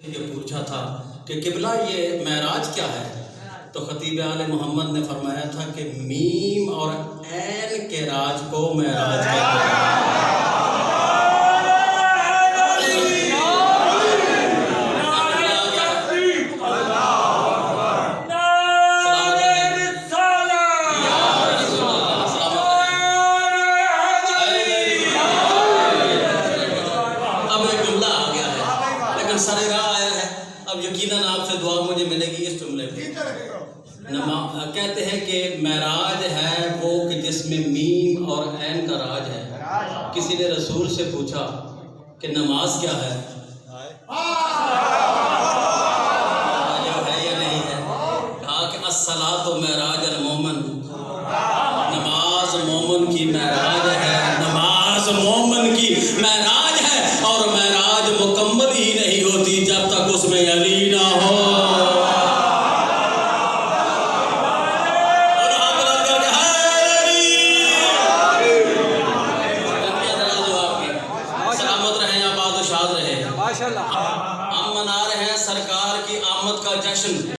یہ پوچھا تھا کہ قبلہ یہ معراج کیا ہے، تو خطیب آل محمد نے فرمایا تھا کہ میم اور عین کے راج کو معراج کہتے ہیں۔ سارے راہ آیا ہے، اب یقیناً آپ سے دعا مجھے ملے گی اس جملے پہ۔ کہتے ہیں کہ معراج ہے وہ کہ جس میں میم اور عین کا راج ہے۔ کسی نے رسول سے پوچھا کہ نماز کیا ہے، ہے یا نہیں ہے؟ کہا کہ الصلاۃ معراج المومن، نماز مومن کی معراج ہے، نماز مومن کی معراج ہے، اور معراج مکمل ہی نہیں ہوتی جب تک اس میں علی نہ ہو۔ سلامت رہیں، آباد و شاد رہیں۔ ہم منا رہے ہیں سرکار کی آمد کا جشن۔